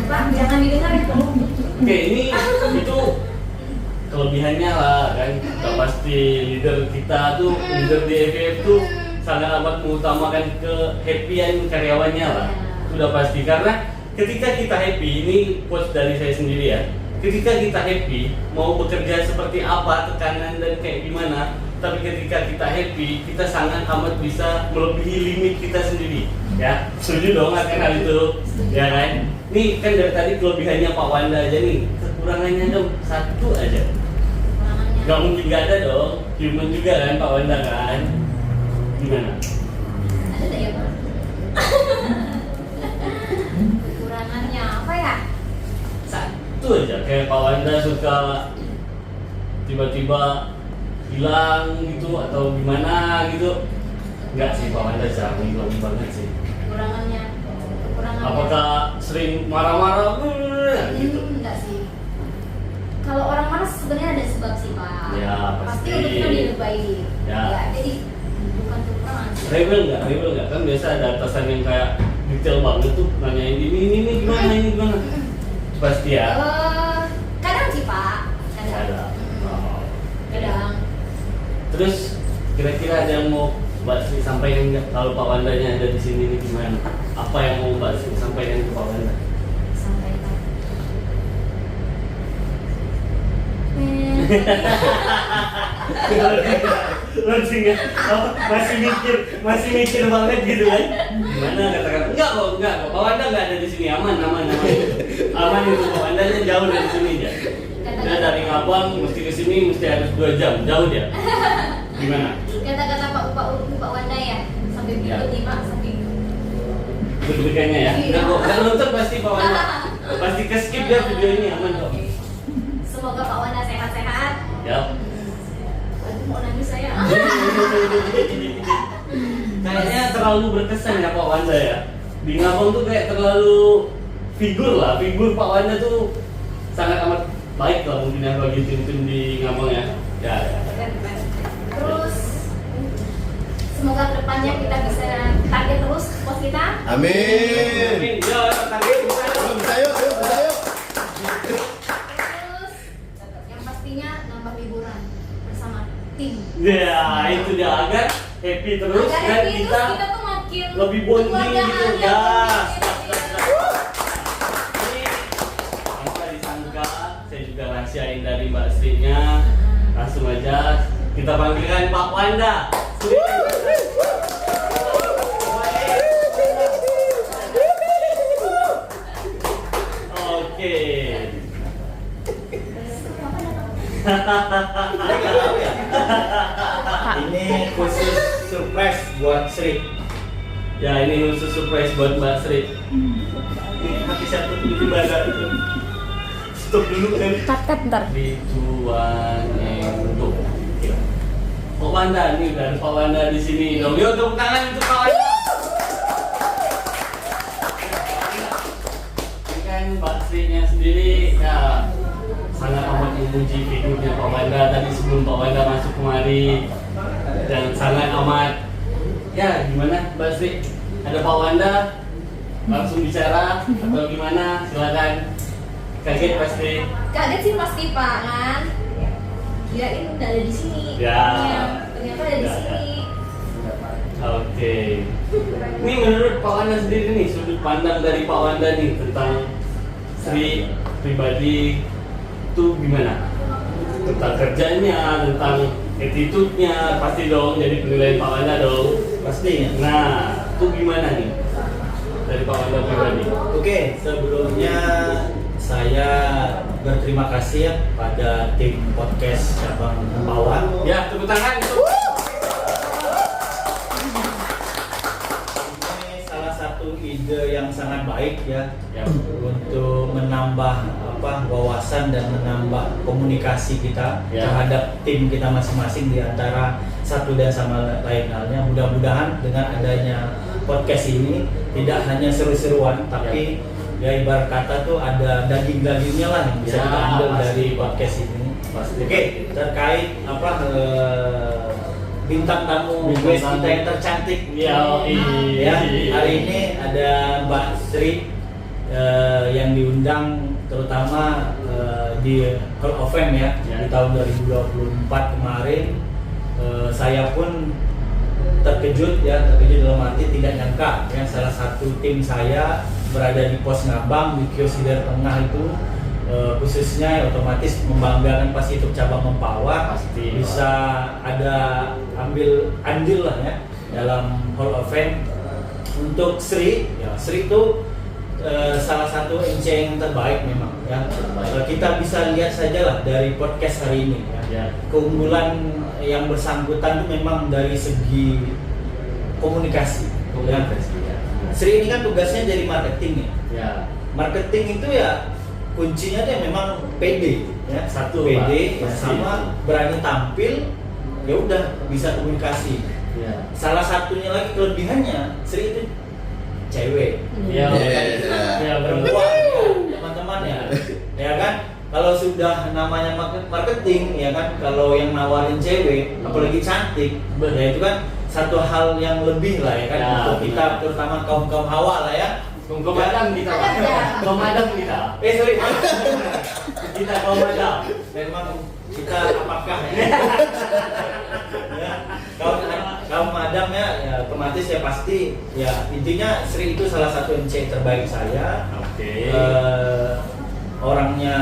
Pak, jangan didengar itu. Oke, ini itu kelebihannya lah kan. Udah pasti leader kita tuh, leader di EVF tuh sangat amat mengutamakan ke-happy-an karyawannya lah. Sudah pasti, karena ketika kita happy, ini quotes dari saya sendiri ya. Ketika kita happy, mau bekerja seperti apa, tekanan dan kayak gimana, tapi ketika kita happy, kita sangat amat bisa melebihi limit kita sendiri. Ya, setuju dong akan hal itu, ya kan? Nih kan dari tadi kelebihannya Pak Wanda aja nih, kekurangannya dong satu aja. Gak mungkin gak ada dong, human juga kan Pak Wanda kan? Gimana? Ada ya Pak? Kekurangannya apa ya? Satu aja, kayak Pak Wanda suka tiba-tiba hilang gitu atau gimana gitu. Enggak sih, Pak Wanda jarang hilang banget sih. Kekurangannya. Apakah sering marah-marah gitu? Enggak sih. Kalau orang marah sebenarnya ada sebab sih Pak. Ya, pasti. Untuk kita dilebai. Ya. Jadi bukan kekurangan. Rebel nggak? Kan biasa ada atasan yang kayak detail banget tuh nanyain ini gimana? Pasti ya. Kadang sih Pak. Kadang. Kadang. Terus kira-kira ada yang mau Mbak Sri sampaikan nggak, kalau Pak Wandanya ada di sini nih gimana? Apa yang mau Mbak Sri sampaikan ke Pak Wanda? Sampaikan. Langsung ya, masih mikir banget gitu kan? Gimana katakan? Enggak kok. Pak Wanda nggak ada di sini, aman itu. Pak Wanda jauh dari sini ya. Dia dari Ngabang mesti ke sini mesti harus 2 jam, jauh dia. Gimana? Kata-kata Pak Wanda ya, sampai pikir nih Pak, sampai deg-degannya ya. Enggak nonton pasti Pak Wanda. Pasti ke skip dia video ini, aman kok. Semoga Pak Wanda sehat-sehat. Yap. Aduh mau nangis saya. Kayaknya terlalu berkesan ya Pak Wanda ya. Di Ngabang tuh kayak terlalu figur Pak Wanda tuh sangat amat baik lah mungkin ya bagi tim-tim di Ngabang ya. Ya. Terus semoga kedepannya kita bisa target terus pos kita. Amin. Ya, target bisa. Bisa yuk. Terus yang pastinya nambah liburan bersama tim. Ya, itu dia agar happy terus Agar dan happy kita terus, kita tuh makin lebih bonding gitu ya. Ini tanpa disangka, saya juga rahasiain dari Mbak Sri-nya. Langsung aja kita panggilkan Pak Wanda. Oke. Ini khusus surprise buat Sri. Ya, ini khusus surprise buat Mbak Sri. Ini hati satu di badan. Stop dulu kan. Cut ntar. Rituan Endo. Pak Wanda nih, dan Pak Wanda di sini dong. Yuk tepuk tangan untuk Pak Wanda. Ini kan Mbak Sri-nya sendiri ya sangat amat memuji figurnya Pak Wanda tadi sebelum Pak Wanda masuk kemari, dan sangat amat ya gimana Mbak Sri, ada Pak Wanda langsung bicara atau gimana? Silakan. Kaget pasti. Kaget sih pasti Pak kan. Kirain udah ada di sini. Ya. Ternyata ada di Ya, sini. Oke. Ini menurut Pak Wanda sendiri nih, sudut pandang dari Pak Wanda nih tentang Sri pribadi itu gimana? Tentang kerjanya, tentang attitude-nya, pasti dong jadi penilaian Pak Wanda dong. Pastinya. Nah, itu gimana nih dari Pak Wanda pribadi? Oke, sebelumnya saya berterima kasih ya pada tim podcast cabang Empawar. Ya, tepuk tangan. Ini salah satu ide yang sangat baik ya, Ya. untuk menambah wawasan dan menambah komunikasi kita Ya. terhadap tim kita masing-masing di antara satu dan sama lain halnya. Mudah-mudahan dengan adanya podcast ini tidak hanya seru-seruan, tapi ya ibarat kata tuh ada daging-dagingnya lah yang bisa Ya, kita ambil pasti. dari podcast ini. Pasti. Oke, terkait bintang tamu Bintang guest tamu. kita yang tercantik. Ya, Ya, hari ini ada Mbak Sri yang diundang terutama di Hall of Fame ya, Ya. di tahun 2024 kemarin. Saya pun terkejut dalam arti tidak nyangka ya, salah satu tim saya berada di pos Ngabang di kios Hidar Tengah itu, khususnya ya, otomatis membanggakan pas itu cabang Mempawar Pasti. bisa ada ambil andil lah ya dalam Hall of Fame. Untuk Sri, ya Sri itu salah satu MC yang terbaik memang ya. Kita bisa lihat saja lah dari podcast hari ini ya. Ya. Keunggulan yang bersangkutan itu memang dari segi komunikasi. Ya. Sri ini kan tugasnya jadi marketing ya. Ya. Marketing itu ya kuncinya tuh memang PD ya. Satu, PD Pak. ya, sama berani tampil, ya udah bisa komunikasi. Ya. Salah satunya lagi kelebihannya Sri itu cewek. Ya. Yes. Ya, Perempuan ya, teman-teman ya. Ya kan? Kalau sudah namanya marketing ya kan, kalau yang nawarin cewek apalagi cantik, ya itu kan satu hal yang lebih lah ya kan, Ya, untuk kita benar. terutama kaum hawa lah ya. Kaum madam kita, Pak. Kaum madam kita. Sorry. Kita kaum madam. Memang kita apakah ya? Ya, kaum madam ya otomatis ya pasti ya, intinya Sri itu salah satu MC terbaik saya. Oke. Orangnya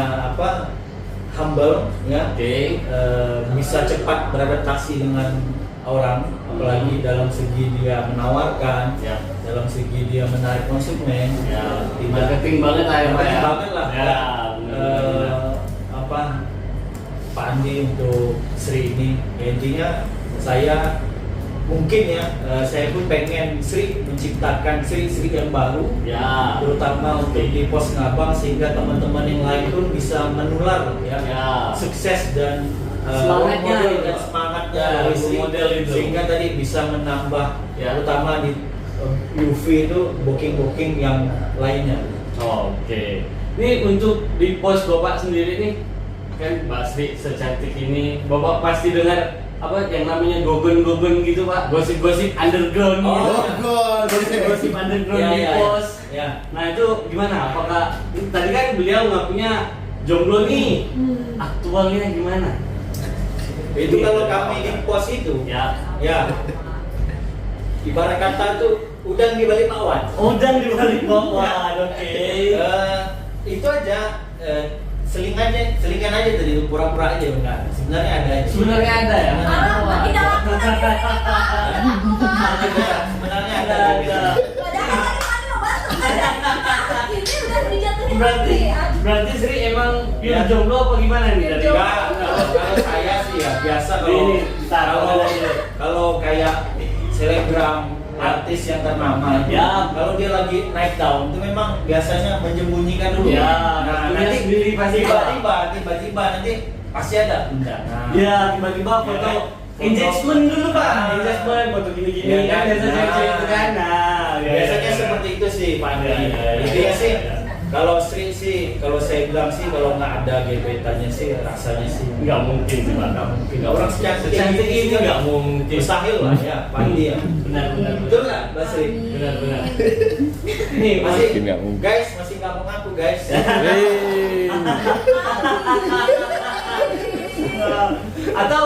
humble ya. Oke. Bisa cepat beradaptasi dengan orang, apalagi dalam segi dia menawarkan, Ya. dalam segi dia menarik konsumen. Ya. Tidak Marketing banget lah ya, Pak ya. banget lah. Ya. benar. Pak Andi untuk Sri ini ya, intinya saya mungkin ya, saya pun pengen Sri menciptakan Sri yang baru Ya. terutama untuk di pos Ngabang, sehingga teman-teman yang lain pun bisa menular ya, Ya. sukses dan Semangatnya model itu, dan Pak. semangatnya Ya, dari Sri, model itu. sehingga tadi bisa menambah Ya. terutama di UV itu booking yang lainnya. Oke. Ini untuk di pos Bapak sendiri nih, kan Mbak Sri secantik ini, Bapak pasti dengar apa yang namanya gogon-gogon gitu, Pak, gosip-gosip underground gitu. Oh, God. Gosip-gosip underground di pos. Ya. Nah itu gimana? Apakah tadi kan beliau ngakunya jomblo nih? Aktualnya gimana? Itu kalau kami di pos itu, Ya. ya ibarat kata tuh udang di balik awan. Udang di balik bawah, oke. Itu aja, selingan aja tadi itu, pura-pura aja enggak. Sebenarnya ada. Sebenarnya ada ya? Arah makin dalam Sebenarnya Ada, ada. ada. Padahal tadi mau bantu. Ini udah dijatuhin Berarti, lagi. berarti Sri emang pure Ya. jomblo apa gimana nih Pure dari? jomblo. Kalau saya sih ya biasa Ini, taruh kalau aja. kalau kayak selebgram artis yang ternama itu, Ya. kalau dia lagi naik daun itu memang biasanya menyembunyikan dulu. Ya, nah, punya nanti sendiri pasti, tiba-tiba nanti pasti ada undangan. Ya, tiba-tiba foto Ya. engagement dulu, Pak. Ah. Engagement foto gini-gini Ya, kan biasa nah. cewek-cewek itu kan. Nah, ya, Biasanya ya, ya. seperti itu sih Pak Andi. Ya, ya, ya, Intinya ya, sih, ya. kalau Sri sih, kalau saya bilang sih, kalau nggak ada gebetannya sih rasanya sih Nggak mungkin sih, Pak. nggak mungkin. Nggak Orang mungkin. secantik Secantik ini ini nggak mungkin. mustahil lah ya Pak Andi ya. Benar, benar, Betul benar. nggak Mbak Sri? Benar, benar. Nih masih Mungkin nggak mungkin. guys, masih nggak mengaku guys. Hei. Atau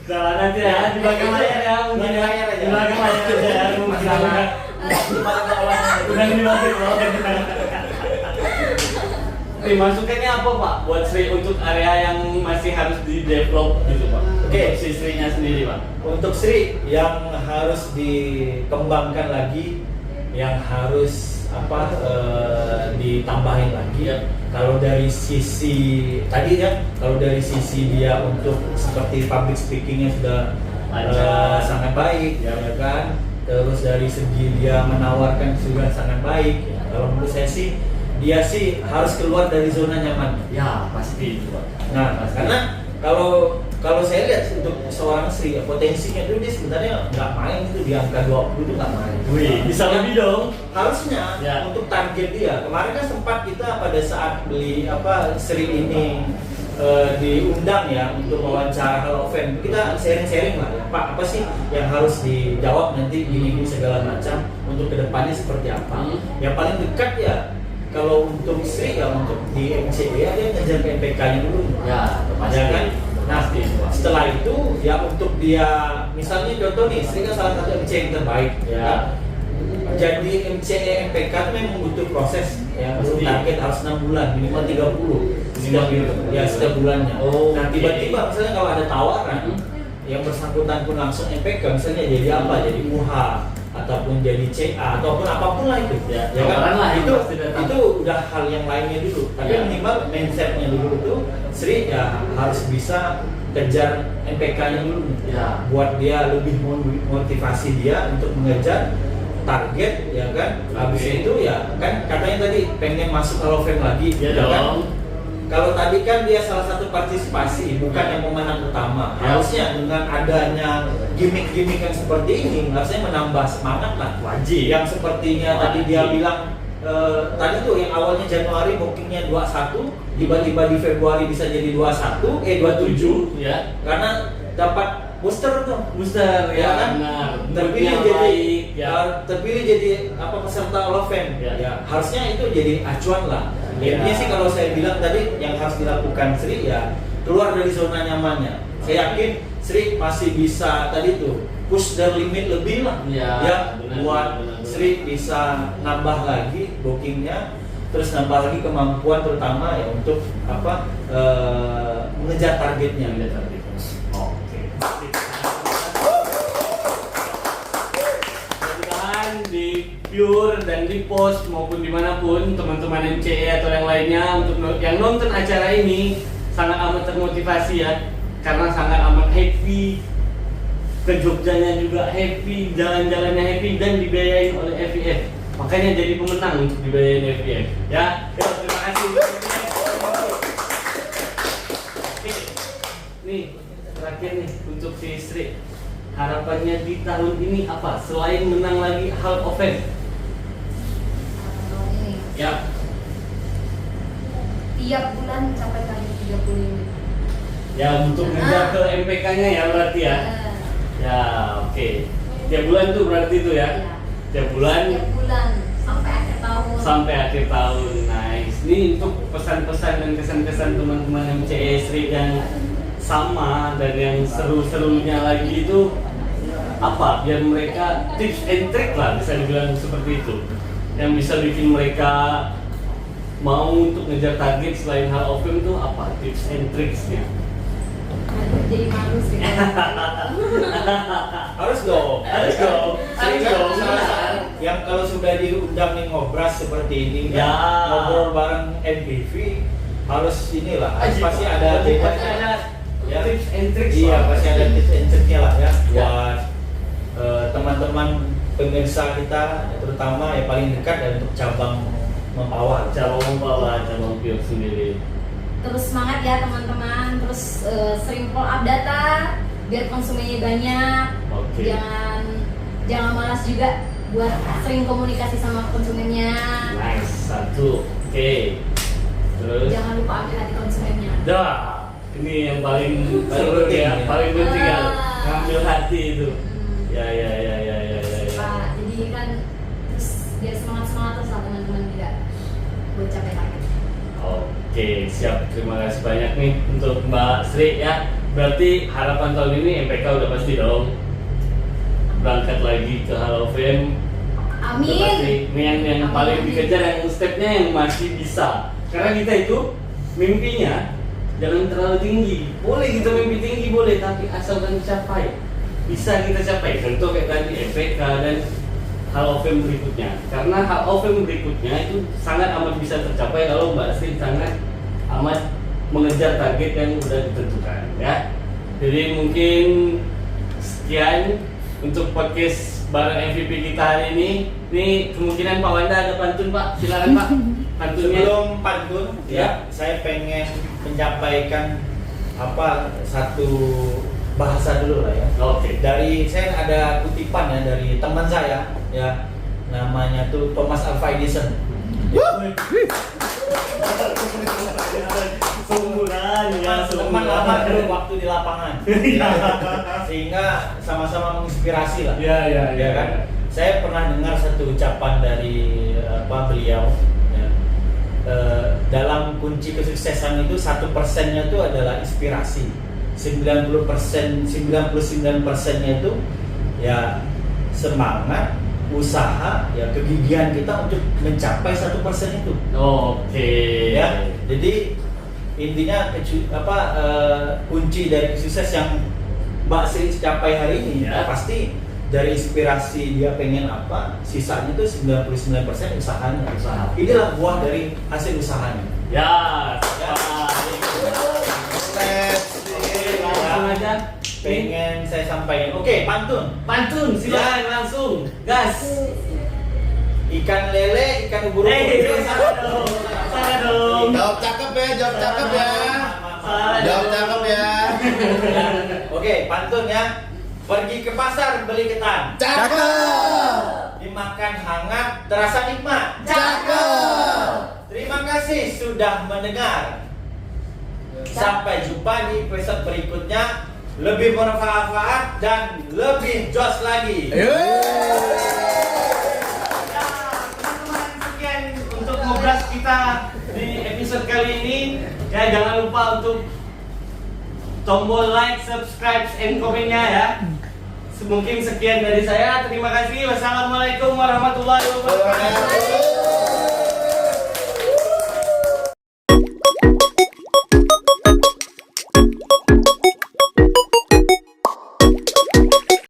jangan nanti ya di belakang layar ya mungkin Belakang layar aja. di belakang layar aja ya mungkin Masalah. udah di bawah. Nih masukannya apa Pak buat Sri untuk area yang masih harus di develop gitu Pak? Oke. Untuk si Sri-nya sendiri Pak. Untuk Sri yang harus dikembangkan lagi, yang harus ditambahin lagi. Ya. Kalau dari sisi tadi ya, kalau dari sisi dia untuk seperti public speakingnya sudah Lancar. sangat baik, Ya. ya kan. Terus dari segi dia menawarkan juga sangat baik. Ya. Kalau menurut saya sih, dia sih harus keluar dari zona nyamannya. Ya pasti itu Pak. Nah, Pasti. karena kalau saya lihat untuk seorang Sri, potensinya itu dia sebenarnya nggak main itu di angka 20 itu nggak main. Wih, bisa lebih dong. Harusnya Ya. untuk target dia. Kemarin kan sempat kita pada saat beli Sri ini diundang ya untuk wawancara Hall of Fame. Kita sharing-sharing lah ya. Pak, apa sih yang harus dijawab nanti gini segala macam untuk kedepannya seperti apa? Yang paling dekat ya kalau untuk Sri ya untuk di MCE dia ngejar ke MPK-nya dulu. Ya, pasti. Ya kan? Nah, Pasti, Pak. setelah itu ya untuk dia misalnya contoh nih, Sri kan salah satu MC yang terbaik Ya. kan? Jadi MCE MPK itu memang butuh proses ya, untuk Pasti. target harus 6 bulan, minimal 30 setiap ya setiap bulannya. Oh, Nah, oke. tiba-tiba misalnya kalau ada tawaran Hmm. yang bersangkutan pun langsung MPK misalnya jadi apa? Jadi UH ataupun jadi CA ataupun apapun lah itu. Ya, kan? tawaran lah yang itu pasti datang. itu udah hal yang lainnya dulu. Tapi Ya. minimal mindsetnya dulu itu Sri ya harus bisa kejar MPK-nya dulu. Ya. Buat dia lebih motivasi dia untuk mengejar target ya kan. Habis Oke. itu ya kan katanya tadi pengen masuk Hall of Fame lagi Ya kan. dong. Kalau tadi kan dia salah satu partisipasi, bukan yang pemenang utama. Ya. Harusnya dengan adanya gimmick-gimmick yang seperti ini, harusnya menambah semangat lah. Wajib. Yang sepertinya tadi dia Wajib. bilang, tadi tuh yang awalnya Januari bookingnya 21, tiba-tiba di Februari bisa jadi 27, ya. karena dapat booster tuh. Booster Ya ya, kan? benar. Terpilih Moodnya jadi baik, ya. terpilih jadi peserta Hall of Fame. Ya. Ya, harusnya itu jadi acuan lah. Ya. Intinya sih kalau saya bilang tadi yang harus dilakukan Sri ya keluar dari zona nyamannya. Saya yakin Sri masih bisa tadi tuh push the limit lebih lah. Ya, benar, buat benar. Sri bisa nambah lagi bookingnya, terus nambah lagi kemampuan terutama ya untuk mengejar targetnya. Oke. Mudah-mudahan di Pure dan di Post maupun dimanapun teman-teman MCE atau yang lainnya untuk yang nonton acara ini sangat amat termotivasi ya, karena sangat amat happy, ke Jogjanya juga happy, jalan-jalannya happy dan dibiayain oleh FIF. Makanya jadi pemenang untuk dibiayain FIF. Ya, terima kasih. Oke. Nih, terakhir nih untuk si Sri. Harapannya di tahun ini apa? Selain menang lagi Hall of Fame. Ini Ya. tiap bulan sampai kali 30 Ya untuk ngejar ke MPK-nya ya berarti ya. Ya, oke. Tiap bulan tuh berarti itu ya. Tiap bulan Tiap bulan sampai akhir tahun. sampai akhir tahun. Nice. Ini untuk pesan-pesan dan kesan-kesan teman-teman MCE Sri yang sama dan yang seru-serunya lagi itu apa? Biar mereka tips and trick lah bisa dibilang seperti itu. Yang bisa bikin mereka mau untuk ngejar target selain Hall of Fame itu apa? Tips and tricksnya? Aduh, jadi malu sih. Harus dong. Harus dong. Harus dong. Yang kalau sudah diundang nih ngobras seperti ini, Ya. ngobrol bareng MPV, harus inilah. Harus pasti ada pasti tips. ada Ya. tips and tricks. Iya, lah. pasti ada tips and triknya lah ya. Ya. Buat teman-teman pemirsa kita, terutama yang paling dekat dan untuk cabang Mempawah. Cabang membawa cabang Pure sendiri. Terus semangat ya teman-teman. Terus sering follow up data biar konsumennya banyak. Oke. Jangan malas juga buat sering komunikasi sama konsumennya. Nice, satu. Oke. Terus. Jangan lupa ambil hati konsumennya. Dah. Ini yang paling seru penting ya, ya. paling penting ya. Ah. Ngambil hati itu. Hmm. Ya. Pak, jadi kan terus biar semangat terus lah teman-teman. buat capai target. Oke, siap. Terima kasih banyak nih untuk Mbak Sri ya. Berarti harapan tahun ini MPK udah pasti dong berangkat lagi ke Hall of Fame. Amin. Udah pasti. Ini yang Amin, paling amin. dikejar, yang stepnya yang masih bisa. Karena kita itu mimpinya jangan terlalu tinggi. Boleh kita mimpi tinggi boleh, tapi asalkan capai. Bisa kita capai. Contoh kayak tadi MPK dan Hall of Fame berikutnya. Karena Hall of Fame berikutnya itu sangat amat bisa tercapai kalau Mbak Sri sangat amat mengejar target yang sudah ditentukan ya. Jadi mungkin sekian untuk podcast bareng MVP kita hari ini. Ini kemungkinan Pak Wanda ada pantun Pak, silakan Pak. Pantunnya. Sebelum pantun, ya, saya pengen menyampaikan satu bahasa dulu lah ya. Oke. Dari saya ada kutipan ya dari teman saya ya, namanya tuh Thomas Alva Edison. Sumuran ya, Teman lama dulu waktu di lapangan, sehingga sama-sama menginspirasi lah. Ya Ya kan? Saya pernah dengar satu ucapan dari beliau. Ya. Dalam kunci kesuksesan itu 1%-nya itu adalah inspirasi. 99%nya itu ya semangat, usaha, ya kegigihan kita untuk mencapai 1% itu. Oke. Ya, jadi intinya kunci dari sukses yang Mbak Sri capai hari ini Ya. pasti dari inspirasi dia pengen apa, sisanya itu 99% usahanya. Usaha. Inilah buah dari hasil usahanya. Ya, Ya. langsung aja. Pengen saya sampaikan. Oke, pantun. Pantun, silakan langsung. Gas. Ikan lele, ikan ubur-ubur. Salah dong. Salah dong. Jawab cakep ya, jawab cakep ya. Salah Jawab dong. cakep ya. Oke, pantun ya. Pergi ke pasar beli ketan. Cakep. Dimakan hangat, terasa nikmat. Cakep. Terima kasih sudah mendengar. Sampai jumpa di episode berikutnya. Lebih bermanfaat dan lebih jos lagi. Teman-teman, sekian untuk ngobras kita di episode kali ini. Ya, jangan lupa untuk tombol like, subscribe, and komennya ya. Mungkin sekian dari saya. Terima kasih. Wassalamualaikum warahmatullahi wabarakatuh.